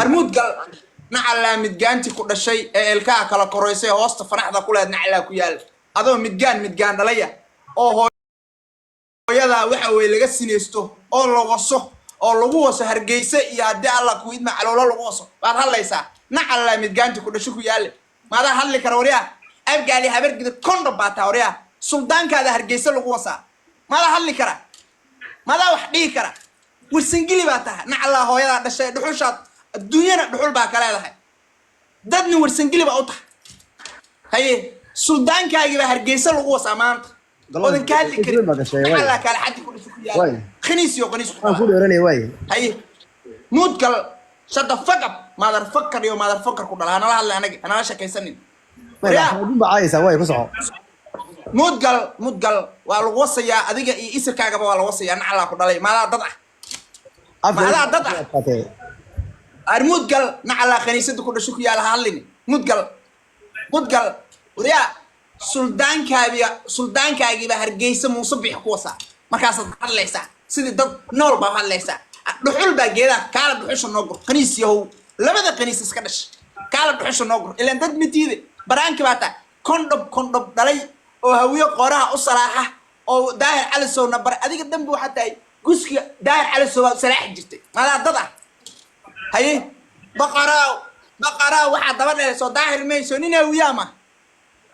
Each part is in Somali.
أرمود قال نعلا متجانتي كل شيء الكا كلا كرويسي وسط فرحة كلها نعلا كيال هذا متجان دليا أو يلا وحوي اللي جسنيستو أو لغصه أو لغوصه هرجيسة يا دي الله كويد مع لولا لغوصه بعد هلا يسا نعلا متجانتي كل شيء كيال ماذا هلا كروريا أبقى لي هبرد كده كون باتوريا سلطان كذا هرجيسة لغوصه ماذا هلا كرا ماذا وحدي كرا والسنجلي باتها نعلا هو يلا دشة دحوشات الدنيا دحول باكلا لها ددني والسنجلي بأوطح هاي سلطان كذا هرجيسة لغوصه أمانت ودن كان لي كريم على كان حد يقول شو خنيسيو أقول وراني واي هاي مود قال شد فقط ما در فكر يوم ما در فكر كلها أنا لا شك يسنين يا بعايز واي بصعب مود قال والوصية أديك يصير كعجب والوصية أنا على كلها ما لا ضدع ما لا ضدع المود قال نعلى خنيسة كل شو يا لهالني مود قال وريا سلطان كاجي بهرجيسة مصبح كوسا ما كاسد حليسا سيد ضد نور بحليسا دحول باجيدا كان دحوش النوغر قنيس يهو لماذا قنيس اسكدش كان دحوش النوغر إلا أنت متيدي برانك باتا كندب دلي أو هوية قراءة أصلاحة أو داير على سو نبر أديك الدم حتى جزء داير على سو سلاح جرتي ما لا ضدع هاي بقرة واحد دبر سو داير ميسونين وياما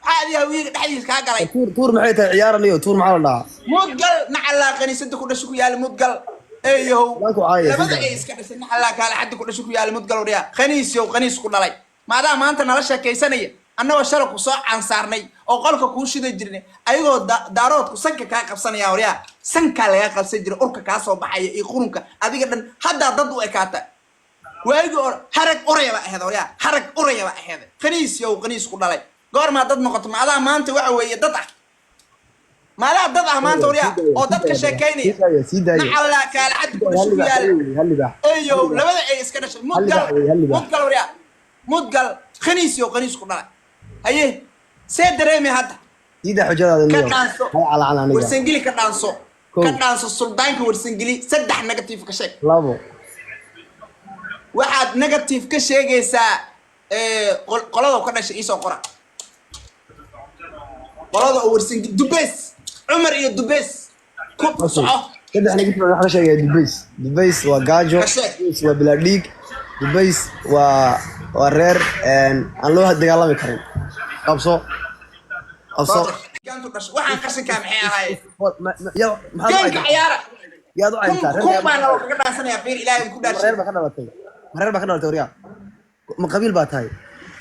هذه هوية حديث كاغلاي تور محيط عيار ليو تور معاه الله مودقل نعلا قنيسة كل شيء يا المودقل ايوه ماكو عايز لماذا ايش كذا نعلا قال حد كل شيء يا المودقل وريا قنيس كل لاي ما دام انت نلاشا كيسانيه انا وشرك وصو عن سارني او قلك كو شيده جيرني ايغو دارود ku sanka ka qabsanaya wariya sanka laga qabsan jiro urka ka soo baxay ee qurunka adiga dhan hadda dad u ekaata waagi harag orayba aheed wariya harag orayba aheed qaniis ku dhalay goor ma dad noqoto ma adaa maanta waxa weeye dad ah ما لا ضد أمان توريا أو ضد كشكيني نحلا كان عد كل شيء يال أيوه لماذا إيش كذا شيء مدقل وريا مدقل قنيس كنا هيه سيد ريمي هذا سيدا حجة كنانسو على ورسنجلي كنانسو السلطان كورسنجلي سدح نيجاتيف كشك لابو واحد نيجاتيف كشك يسا قلادو كنا شيء يسوق قرا قلادو ورسنجلي دبس عمر إيه دبيس كوب صح كده احنا جبنا واحد شيء دبيس وجاجو دبيس وبلاديك دبيس ورير ان الله هدي كريم ابصو كانت بس واحد قصن كان محيا هاي يا كان عيارة يا ضو انت كم ما لو كنا سنة يا فير إلهي كل شيء مرير ما كنا توريا من قبيل بات هاي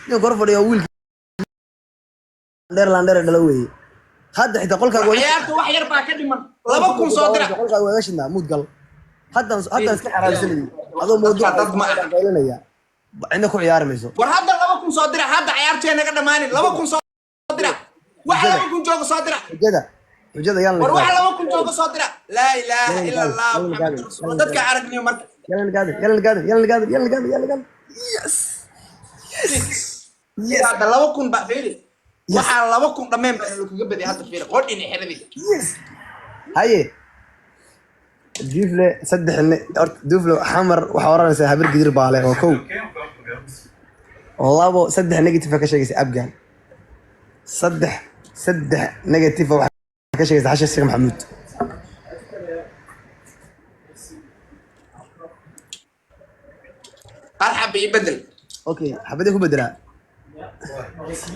يا غرفة يا ويل لاندر دلوي هذا حتى قولك عيارته واحد يربع كده من لبكم صادرة قولك ويش إنه مود قل هذا اسكت على سنين هذا موضوع قايلنا عندكم عيار ميسو وهذا لبكم صادرة هذا عيارتي أنا كده ماني لبكم صادرة واحد لبكم جوج صادرة وجدا يلا وواحد لبكم جوج صادرة لا إله إلا الله محمد رسول الله تذكر عرقني ومرك يلا يس هذا لبكم بقى فيلي waxaa laba kun dhameen baa kaga baday hadda fiir qodhin xiradi haye difle saddex difle xamar waxa oranaysa habar gidir baale oo kow labo saddex negative ka sheegaysa abgaan saddex negative waxa ka sheegaysa xasha sheekh maxamuud arxab ibadal okay xabadii ku bedelaa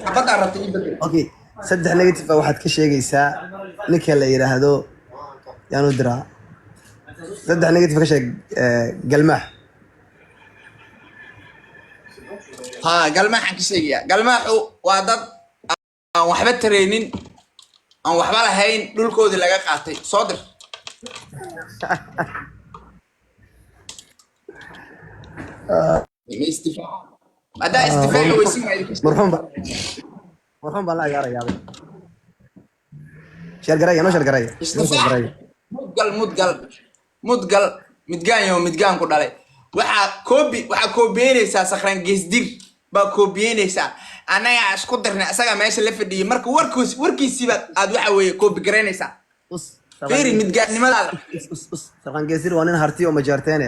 abada rabtay ibadal okay saddex negative waxaad ka sheegaysaa ninka la yiraahdo yaanu diraa saddex negative ka sheeg galmaax ha galmaaxan ka sheegaya galmaaxu waa dad aan waxba tareenin aan waxba lahayn dhulkoodii laga qaatay soo dir هذا استفاء ويسمع مرحوم بالله يا رجال شال قرايه نو شال قرايه مدقل مدقان ku dhalay waxa koobiyeynaysa sakhran geesdir ba koobiyeynaysa anaga isku dirnay asaga meesha la fadhiyay marka warkiisiba aad waxa weeye koobi gareynaysa fiiri midgaannimadaada sakhran geesdir waa nin harti oo majarteene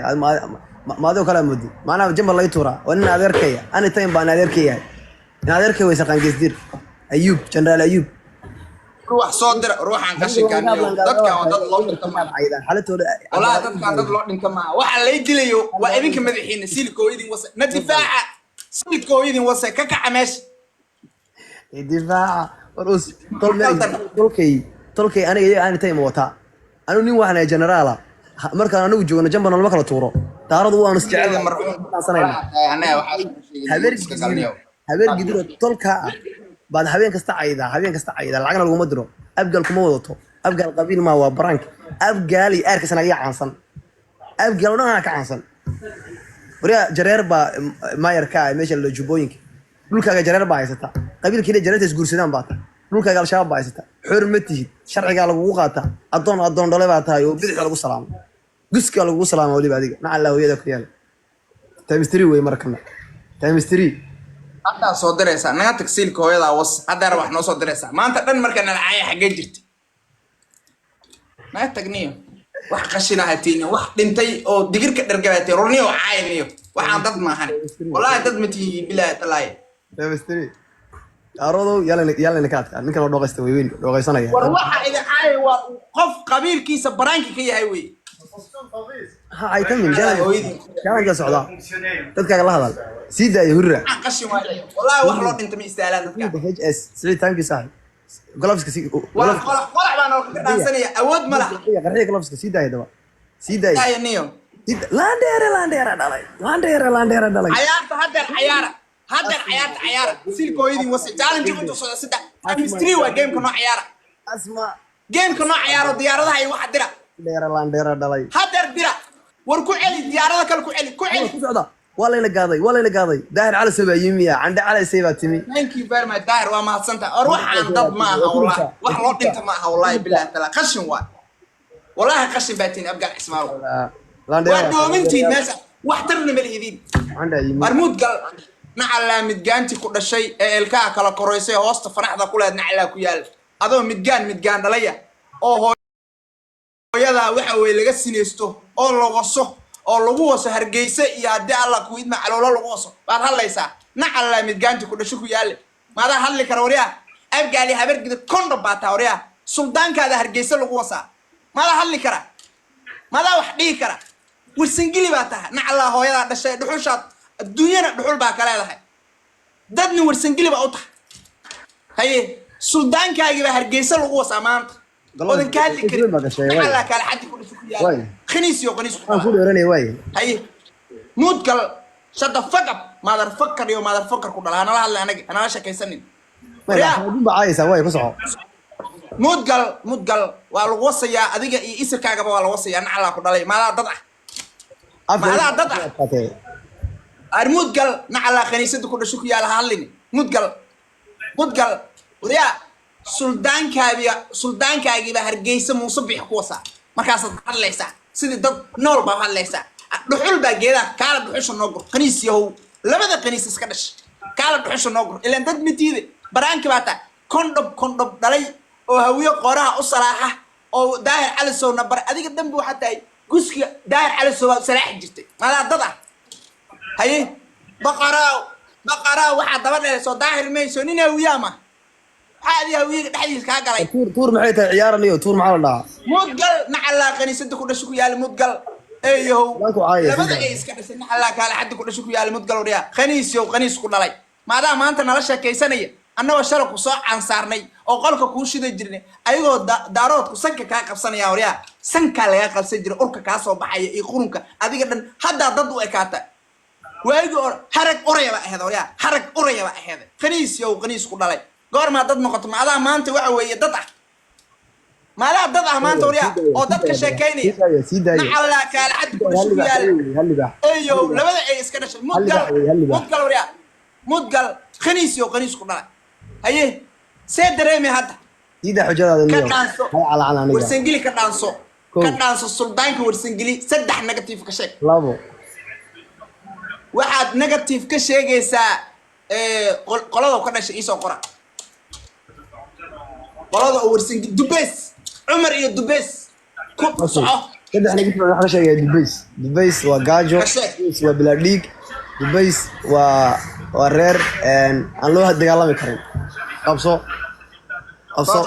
ما هذا كلام مودي ما أنا جنب الله يتورا وأنا أذكرك أنا تايم بأنا أذكرك أنا أذكرك ويسقان جسدير أيوب جنرال أيوب روح صادر روح عن قشي كان dadka waa dad loo dhinta ma حالته والله dadka dad loo dhinta ma waxa la dilayo waa idinka madaxiina silkooyidin wasa na difaaca silkooyidin wasa ka kaca meesh difaaca warus tolkay aniga taym wata anu nin waxna generaala markaan anigu joogno jambana lama kala tuuro taaradu waanu isjecel habeer gidir tolka بعد حبين كستعيدا لعنا لو ما درو أبقى لكم وضعته أبقى القبيل ما هو برانك أبقى لي أركس أنا عنصن أبقى لنا كعنصن وريا جرير با ما يركع ماشي اللي جبوينك لوكا جرير با يستا قبيل كده جرير تسجور سودان باتا لوكا قال شباب با يستا حرمتي شرع قال لو قاتا أدون دولة باتا يو بدك لو سلام قسك لو سلام ولي بعدين نعم الله وياك ريال تمستري وين مركنا تمستري hadda soo diraysa naga tagsiilka hooyada was hadda wax noo soo diraysa maanta dhan markaan nalacay xagee jirtay ma tagniyo wax qashina hatiin wax dhintay oo digirka dhargabatay runiyo caayniyo waxaan dad maahan wallahi dad mati bilaa talaay damestri aroodo yalla nakaadka ninka loo dhaqaysto weyn dhaqaysanaya war waxa ida caay waa qof qabiilkiisa baraanki ka yahay weey ha ay tamin jana socda dadka la hadal سيدا يهرع قشي وايد والله وحلو انت ما يستاهلان دكا اتش اس سعيد تانكي صاحب جلافسك ولا بان دانسنيا اود ملح قرحيه جلافسك سيدا دابا سيدا يا نيو لانديرا دالاي عيارته هدر عيارة سيلكويدين وسي جالنجي كنت سو سدا ميستري وا جيم كنو عيارة اسمع جيم كنو عيارة ديارadaha ay wax dira لانديرا دالاي هدر دira war ku celi diyaarada kale ku celi ولا إلا قاضي داهر على سبع يمية عند على سبع تمي thank you very much داهر وما سنت أروح عن ضد معها والله وحلوت أنت معها والله بالله تلا قشن والله قشن باتين أبقى اسمه ودومنتي ناس واحترنا بالهدين مرمود قال نعلى مدجانتي كل شيء الكاع كلا كرويسي وسط فرحنا كلها نعلى كيال هذا مدجان دليا هو يلا وحوي اللي جسنيستو أو لو وصه oo lagu waso hargeysa iyo hadii alla ku idma caloolo lagu waso baad hadlaysaa nacalla midgaanti ku dhasho ku yaale maada hadli kara wariya abgaali habar gid kondo baata wariya suldaankaada hargeysa lagu wasaa maada hadli kara maada wax dhigi kara wirsingili baata nacalla hooyada dhashay dhuxushaad adduunyada dhuxul baa kale leedahay dadni wirsingili baa u tahay haye suldaankaagi baa hargeysa lagu wasaa maanta ودن كان لي كريم على كان حد يقول شو خنيس أقول وراني واي هاي مود قال شد فقط ما در فكر يوم ما در فكر كنا أنا أنا لا شك يسنين يا بعايس واي بصعب مود قال والوصية أديك يسر كعجب والوصية أنا على كنا لي ما لا تضع ما لا تضع المود قال نعلى خنيس كنا شو يا لهالين مود قال وريا suldaankaagi baa hargeysa muuse bix ku wasaa markaasaad hadlaysaa sidii dad nool baa hadlaysaa dhuxul baa geedaa kaala dhuxusha noo gur qaniis yahow labada qaniis iska dhash kaala dhuxusha noo gur ilaan dad mitiide baraanki baa taa kondhob dhalay oo hawiyo qoraha u salaaxa oo daahir calisowna bar adiga dambi waxaa tahay guskiga daahir calisow baa salaaxi jirtay maadaa dad ah haye baqaraaw waxaa daba dheersoo daahir mayso nin hawiyaama هذه هوية دحديس كاغلاي تور maxay tahay ciyaaranayo tuur maxaa la dhahaa mudgal nacala qaniisada ku dhasho ku yaal mudgal eeyo labada ay iska dhashay nacala kala xad ku dhasho ku yaal mudgal wariya qaniis ku dhalay maadaama maanta nala sheekaysanaya annagoo shalay ku soo cansaarnay oo qolka ku shiday jirnay ayagoo daaroodku sanka ka qabsanaya wariya sanka laga qabsan jiray urka ka soo baxaya ee qurunka adiga dhan hadda dad u ekaata waayo harag urayba aheed wariya harag urayba aheed qaniis ku dhalay goorma dad noqoto maadaha maanta waxa weeye dad ah maadaha dad ah maanta wariya oo dadka sheekaynaya nacalla kaala xad ku dhasho yaal eeyo labada ay iska dhashay mudgal wariya mudgal khaniis ku dhalay haye see dareemi hadda sida xujadaada niyo hay ala aniga warsangili ka dhaanso suldaanka warsangili saddex negative ka sheeg labo waxaad negative ka sheegaysaa qolada ka dhashay isoo qora qolada ورسنج دبيس عمر iyo دبيس ku soco كده احنا قلنا احنا شيء دبيس وجاجو دبيس وبلاديك دبيس ورير ان لو هدغالمي كارين قبصو